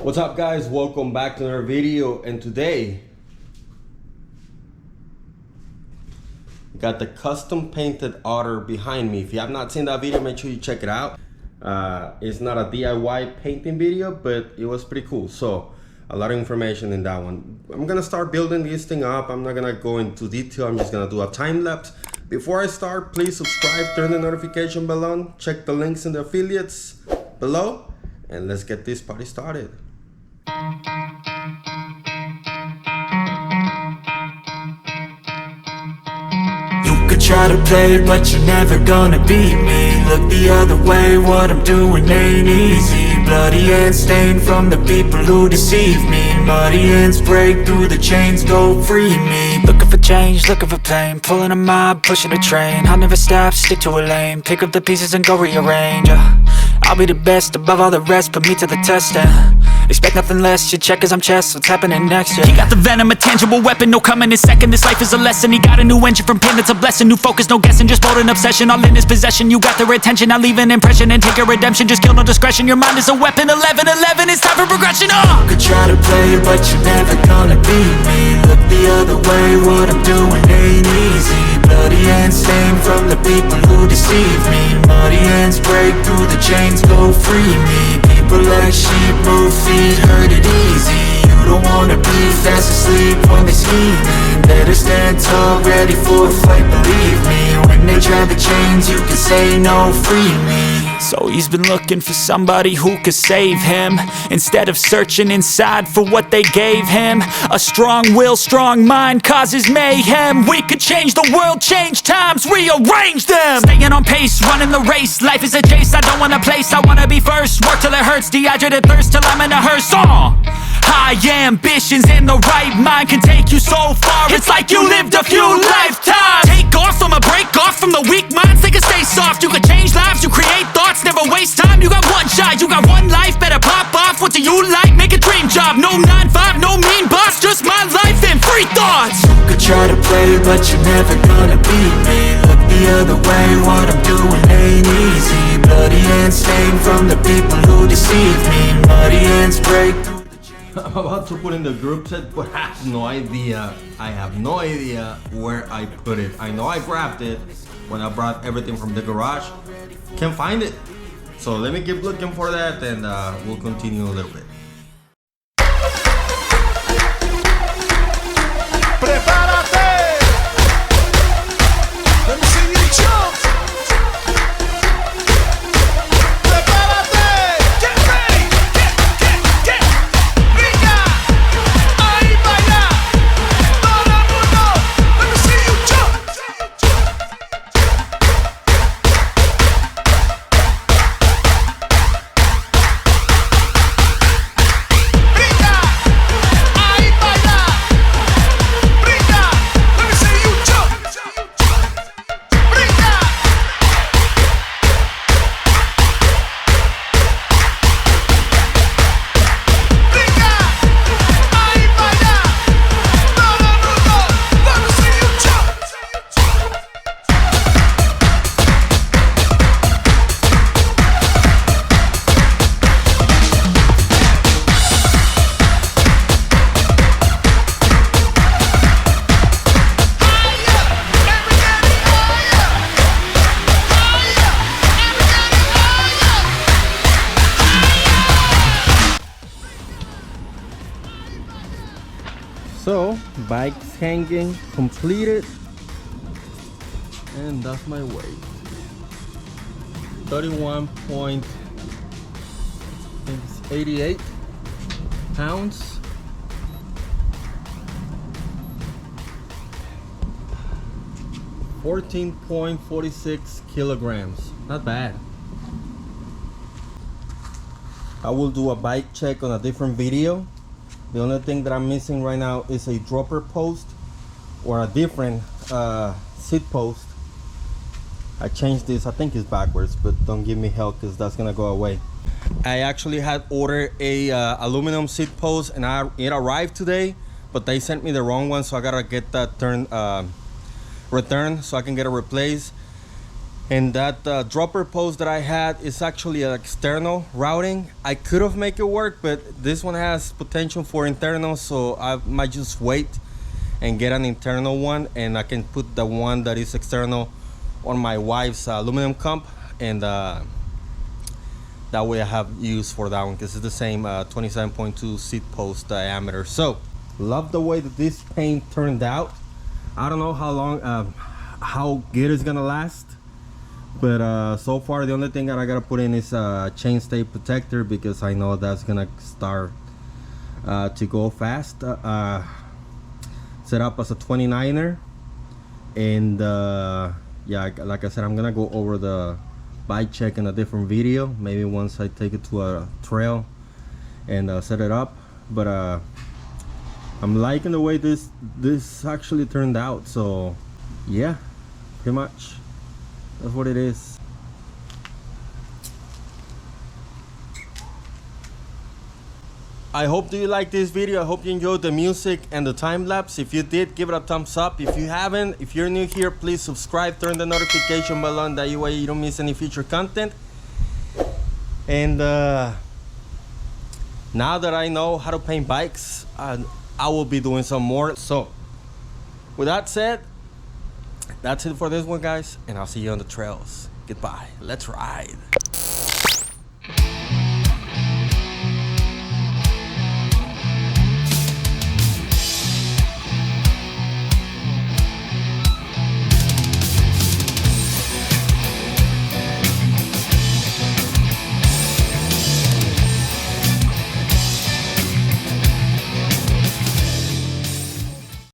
What's up, guys? Welcome back to another video, and today got the custom painted Ardor behind me. If you have not seen that video, make sure you check it out. It's not a DIY painting video, but it was pretty cool. So a lot of information in that one. I'm gonna start building this thing up. I'm not gonna go into detail. I'm just gonna do a time lapse. Before I start, please subscribe, turn the notification bell on, check the links in the affiliates below, and let's get this party started. You could try to play, but you're never gonna beat me. Look the other way, what I'm doing ain't easy. Bloody hands stained from the people who deceive me. Muddy hands break through the chains, go free me. Looking for change, looking for pain, pulling a mob, pushing a train. I'll never stop, stick to a lane, pick up the pieces and go rearrange. I'll be the best above all the rest, put me to the test and expect nothing less, you check as I'm chess, what's happening next, yeah. He got the venom, a tangible weapon, no coming in second. This life is a lesson, he got a new engine from pain, that's a blessing. New focus, no guessing, just bold and obsession, all in his possession. You got their attention, I leave an impression and take a redemption. Just kill, no discretion, your mind is a weapon. 11-11, it's time for progression, You could try to play, but you're never gonna beat me. Look the other way, what I'm doing ain't easy. Bloody hands stained from the people who deceive me. Muddy hands break through the chains, go free me. People like sheep move feet, hurt it easy. You don't wanna be fast asleep when they scheming. Better stand tall, ready for a fight, believe me. When they try the chains, you can say no, free me. So he's been looking for somebody who could save him, instead of searching inside for what they gave him. A strong will, strong mind causes mayhem. We could change the world, change times, rearrange them. Staying on pace, running the race. Life is a chase, I don't want a place, I wanna be first. Work till it hurts, dehydrated thirst till I'm in a hearse. High ambitions in the right mind can take you so far. It's like you lived a few lifetimes. Take off from a break off from the weak minds, they can stay soft. You can change lives, you create thoughts, never waste time. You got one shot, you got one life, better pop off. What do you like? Make a dream job. No 9-5, no mean boss, just my life and free thoughts. You could try to play, but you're never gonna beat me. Look the other way, what I'm doing ain't easy. Bloody hands stained from the people who deceive me. Muddy hands break through. I'm about to put in the group set, but I have no idea. I have no idea where I put it. I know I grabbed it when I brought everything from the garage. Can't find it. So let me keep looking for that, and we'll continue a little bit. Prepárate. Let me see you jump. So, bike's hanging, completed, and that's my weight. 31.88 pounds. 14.46 kilograms. Not bad. I will do a bike check on a different video. The only thing that I'm missing right now is a dropper post or a different seat post. I changed this, I think it's backwards, but don't give me hell because that's gonna go away. I actually had ordered a aluminum seat post, and it arrived today, but they sent me the wrong one, so I gotta get that returned so I can get it replaced. And that dropper post that I had is actually an external routing. I could have made it work, but this one has potential for internal, so I might just wait and get an internal one, and I can put the one that is external on my wife's aluminum comp, and that way I have use for that one because it's the same 27.2 seat post diameter. So love the way that this paint turned out. I don't know how long, how good it's gonna last, but so far the only thing that I gotta put in is a chain stay protector, because I know that's gonna start to go fast. Set up as a 29er, and yeah, like I said, I'm gonna go over the bike check in a different video, maybe once I take it to a trail and set it up. But I'm liking the way this actually turned out. So yeah, pretty much that's what it is. I hope that you like this video. I hope you enjoyed the music and the time lapse. If you did, give it a thumbs up. If you haven't, if you're new here, please subscribe, turn the notification bell on, that way you don't miss any future content. And now that I know how to paint bikes, I will be doing some more. So with that said, that's it for this one, guys, and I'll see you on the trails. Goodbye. Let's ride.